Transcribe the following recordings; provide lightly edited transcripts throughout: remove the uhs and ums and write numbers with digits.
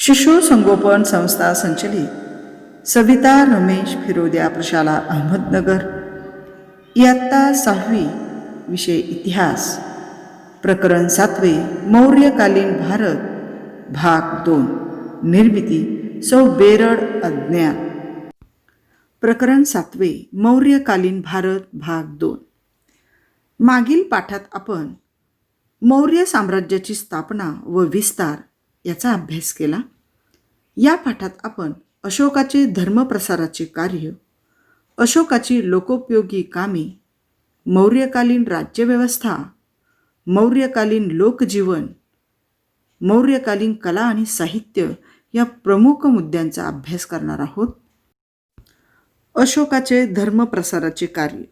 शिशु संगोपन संस्था संचलित सविता रमेश फिरोदिया प्रशाला अहमदनगर इयत्ता 6वी विषय इतिहास प्रकरण 7 मौर्यकालीन भारत भाग 2 निर्मिती सौ बेरड अज्ञान। प्रकरण 7 मौर्यकालीन भारत भाग 2। मागील पाठात आपण मौर्य साम्राज्याची स्थापना व विस्तार याचा अभ्यास केला। या पाठात आपण अशोकाचे धर्मप्रसाराचे कार्य, अशोकाची लोकोपयोगी कामे, मौर्यकालीन राज्यव्यवस्था, मौर्यकालीन लोकजीवन, मौर्यकालीन कला आणि साहित्य या प्रमुख मुद्द्यांचा अभ्यास करणार आहोत। अशोकाचे धर्मप्रसाराचे कार्य।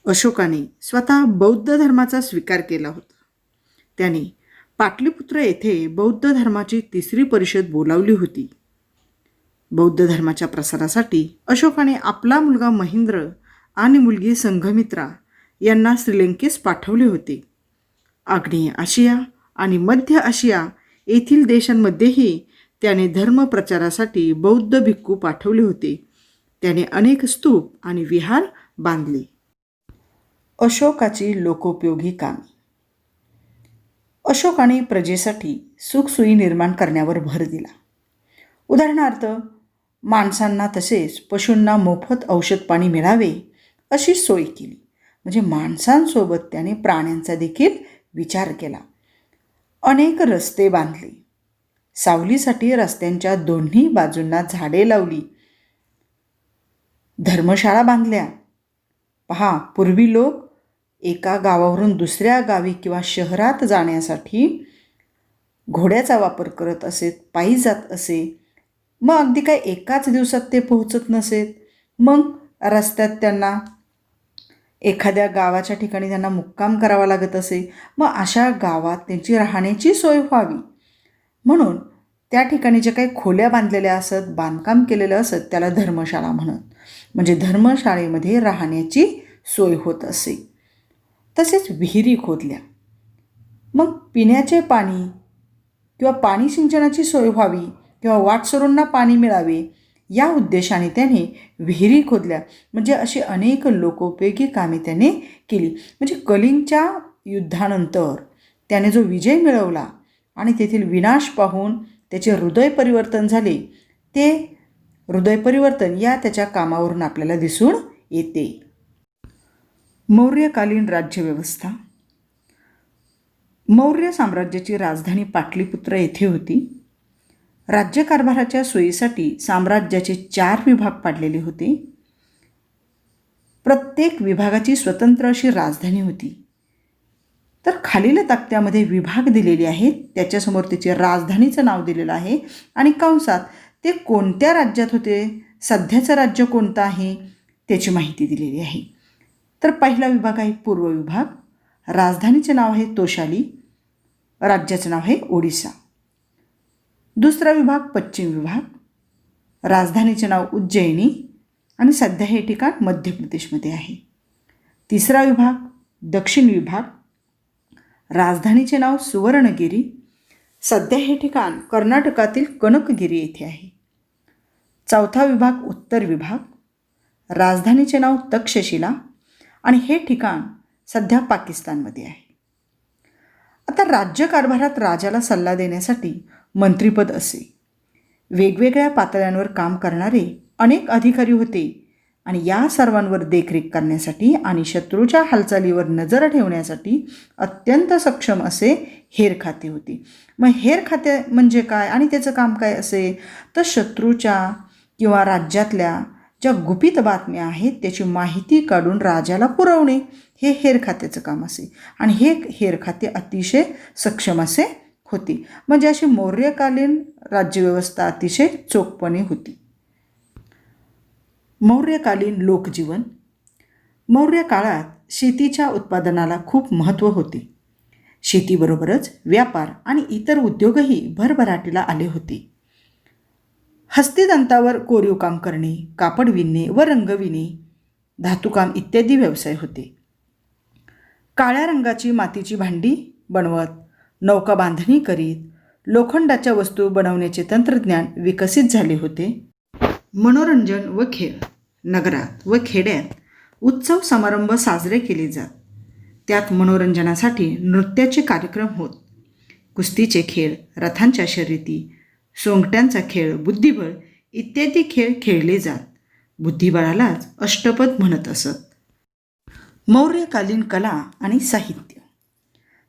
अशोकाने स्वतः बौद्ध धर्माचा स्वीकार केला होता। त्याने पाटलीपुत्र येथे बौद्ध धर्माची 3री परिषद बोलावली होती। बौद्ध धर्माच्या प्रसारासाठी अशोकाने आपला मुलगा महेंद्र आणि मुलगी संघमित्रा यांना श्रीलंकेस पाठवले होते। आग्नेय आशिया आणि मध्य आशिया येथील देशांमध्येही त्याने धर्मप्रचारासाठी बौद्ध भिक्खू पाठवले होते। त्याने अनेक स्तूप आणि विहार बांधले। अशोकाची लोकोपयोगी कामे। अशोकाने प्रजेसाठी सुखसोयी निर्माण करण्यावर भर दिला। उदाहरणार्थ माणसांना तसेच पशूंना मोफत औषध पाणी मिळावे अशी सोय केली। म्हणजे माणसांसोबत त्याने प्राण्यांचा देखील विचार केला। अनेक रस्ते बांधले। सावलीसाठी रस्त्यांच्या दोन्ही बाजूंना झाडे लावली। धर्मशाळा बांधल्या। पहा, पूर्वी लोक एका गावावरून दुसऱ्या गावी किंवा शहरात जाण्यासाठी घोड्याचा वापर करत असेत, पायी जात असे। मग अगदी काय एकाच दिवसात ते पोहोचत नसेत। मग रस्त्यात त्यांना एखाद्या गावाच्या ठिकाणी त्यांना मुक्काम करावा लागत असे। मग अशा गावात त्यांची राहण्याची सोय व्हावी म्हणून त्या ठिकाणी जे काही खोल्या बांधलेल्या असत, बांधकाम केलेलं असत, त्याला धर्मशाळा म्हणत। म्हणजे धर्मशाळेमध्ये राहण्याची सोय होत असे। तसेच विहिरी खोदल्या। मग पिण्याचे पाणी किंवा पाणी सिंचनाची सोय व्हावी किंवा वाटसरूंना पाणी मिळावे या उद्देशाने त्याने विहिरी खोदल्या। म्हणजे अशी अनेक लोकोपयोगी कामे त्याने केली। म्हणजे कलिंगच्या युद्धानंतर त्याने जो विजय मिळवला आणि तेथील विनाश पाहून त्याचे हृदय परिवर्तन झाले, ते हृदय परिवर्तन या त्याच्या कामावरून आपल्याला दिसून येते। मौर्यकालीन राज्यव्यवस्था। मौर्य साम्राज्याची राजधानी पाटलीपुत्र येथे होती। राज्यकारभाराच्या सोयीसाठी साम्राज्याचे 4 विभाग पाडलेले होते। प्रत्येक विभागाची स्वतंत्र अशी राजधानी होती। तर खालील तक्त्यामध्ये विभाग दिलेले आहेत, त्याच्यासमोर त्याचे राजधानीचं नाव दिलेलं आहे आणि कंसात ते कोणत्या राज्यात होते, सध्याचं राज्य कोणतं आहे त्याची माहिती दिलेली आहे। तर पहिला विभाग आहे पूर्व विभाग। राजधानीचे नाव आहे तोशाली, राज्याचं नाव आहे ओडिसा। दुसरा विभाग पश्चिम विभाग, राजधानीचे नाव उज्जैनी आणि सध्या हे ठिकाण मध्य प्रदेशमध्ये आहे। तिसरा विभाग दक्षिण विभाग, राजधानीचे नाव सुवर्णगिरी, सध्या हे ठिकाण कर्नाटकातील कनकगिरी येथे आहे। चौथा विभाग उत्तर विभाग, राजधानीचे नाव तक्षशिला आणि हे ठिकाण सध्या पाकिस्तानमध्ये आहे। आता राज्यकारभारात राजाला सल्ला देण्यासाठी मंत्रिपद असे। वेगवेगळ्या पातळ्यांवर काम करणारे अनेक अधिकारी होते आणि या सर्वांवर देखरेख करण्यासाठी आणि शत्रूच्या हालचालीवर नजर ठेवण्यासाठी अत्यंत सक्षम असे हेर खाते होते। मग हेर खाते म्हणजे काय आणि त्याचं काम काय असे, तर शत्रूच्या किंवा राज्यातल्या ज्या गुपित बातम्या आहेत त्याची माहिती काढून राजाला पुरवणे हे हेर खात्याचं काम असे आणि हे हेर खाते अतिशय सक्षम असे होते। म्हणजे अशी मौर्यकालीन राज्यव्यवस्था अतिशय चोखपणे होती। मौर्यकालीन लोकजीवन। मौर्य काळात शेतीच्या उत्पादनाला खूप महत्त्व होते। शेतीबरोबरच व्यापार आणि इतर उद्योगही भरभराटीला आले होते। हस्तिदंतावर कोरीव काम करणे, कापड विणणे व रंगविणे, धातुकाम इत्यादी व्यवसाय होते। काळ्या रंगाची मातीची भांडी बनवत, नौका बांधणी करीत लोखंडाच्या वस्तू बनवण्याचे तंत्रज्ञान विकसित झाले होते. मनोरंजन व खेळ. नगरात व खेड्यात उत्सव समारंभ साजरे केले जात. त्यात मनोरंजनासाठी नृत्याचे कार्यक्रम होत. कुस्तीचे खेळ, रथांच्या शर्यती, सोंगट्यांचा खेळ, बुद्धिबळ इत्यादी खेळ खेळले जात. बुद्धिबळालाच अष्टपद म्हणत असत. मौर्यकालीन कला आणि साहित्य.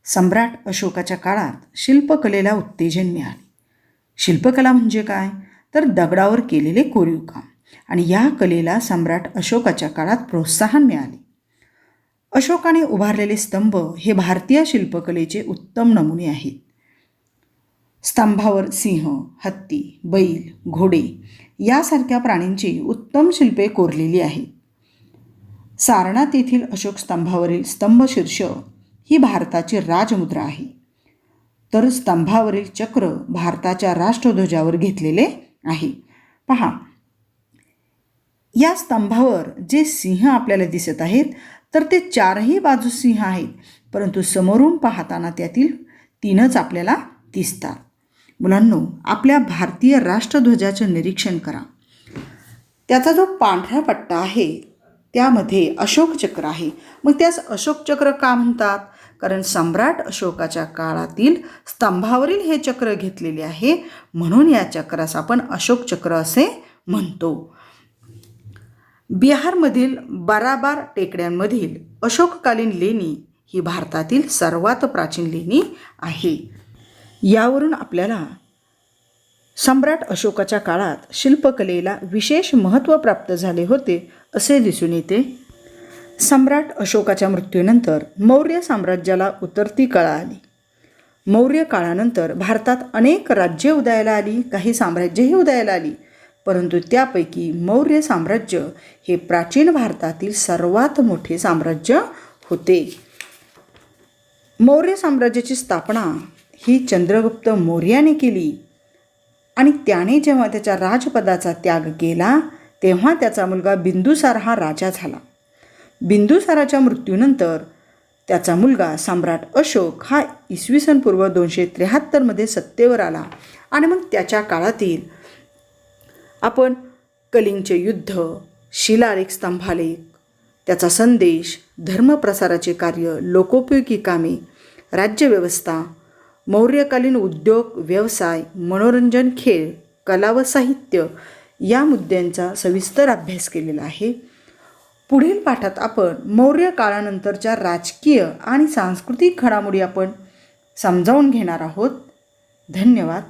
सम्राट अशोकाच्या काळात शिल्पकलेला उत्तेजन मिळाले. शिल्पकला म्हणजे काय, तर दगडावर केलेले कोरीव काम, आणि या कलेला सम्राट अशोकाच्या काळात प्रोत्साहन मिळाले. अशोकाने उभारलेले स्तंभ हे भारतीय शिल्पकलेचे उत्तम नमुने आहेत. स्तंभावर सिंह, हत्ती, बैल, घोडे यासारख्या प्राणींची उत्तम शिल्पे कोरलेली आहेत. सारनाथ येथील अशोक स्तंभावरील स्तंभशीर्ष ही भारताची राजमुद्रा आहे. तर स्तंभावरील चक्र भारताच्या राष्ट्रध्वजावर घेतलेले आहे. पहा, या स्तंभावर जे सिंह आपल्याला दिसत आहेत तर ते चारही बाजू सिंह आहेत, परंतु समोरून पाहताना त्यातील 3च आपल्याला दिसतात. मुलांनो, आपल्या भारतीय राष्ट्रध्वजाचे निरीक्षण करा. त्याचा जो पांढरा पट्टा आहे त्यामध्ये अशोक चक्र आहे. मग त्यास अशोक चक्र का म्हणतात, कारण सम्राट अशोकाच्या काळातील स्तंभावरील हे चक्र घेतलेले आहे, म्हणून या चक्रास आपण अशोक चक्र असे म्हणतो. बिहारमधील बाराबार टेकड्यांमधील अशोककालीन लेणी ही भारतातील सर्वात प्राचीन लेणी आहे. यावरून आपल्याला सम्राट अशोकाच्या काळात शिल्पकलेला विशेष महत्त्व प्राप्त झाले होते असे दिसून येते. सम्राट अशोकाच्या मृत्यूनंतर मौर्य साम्राज्याला उतरती कळा आली. मौर्य काळानंतर भारतात अनेक राज्ये उदयाला आली, काही साम्राज्यही उदयाला आली, परंतु त्यापैकी मौर्य साम्राज्य हे प्राचीन भारतातील सर्वात मोठे साम्राज्य होते. मौर्य साम्राज्याची स्थापना ही चंद्रगुप्त मौर्याने केली, आणि त्याने जेव्हा त्याच्या राजपदाचा त्याग केला तेव्हा त्याचा मुलगा बिंदुसार हा राजा झाला. बिंदुसाराच्या मृत्यूनंतर त्याचा मुलगा सम्राट अशोक हा इसवी सन पूर्व 273 सत्तेवर आला. आणि मग त्याच्या काळातील आपण कलिंगचे युद्ध, शिलालेख, स्तंभालेख, त्याचा संदेश, धर्मप्रसाराचे कार्य, लोकोपयोगी कामे, राज्यव्यवस्था, मौर्यकालीन उद्योग, व्यवसाय, मनोरंजन, खेळ, कला व साहित्य या मुद्द्यांचा सविस्तर अभ्यास केलेला आहे. पुढील पाठात आपण मौर्य काळानंतरच्या राजकीय आणि सांस्कृतिक घडामोडी आपण समजावून घेणार आहोत. धन्यवाद.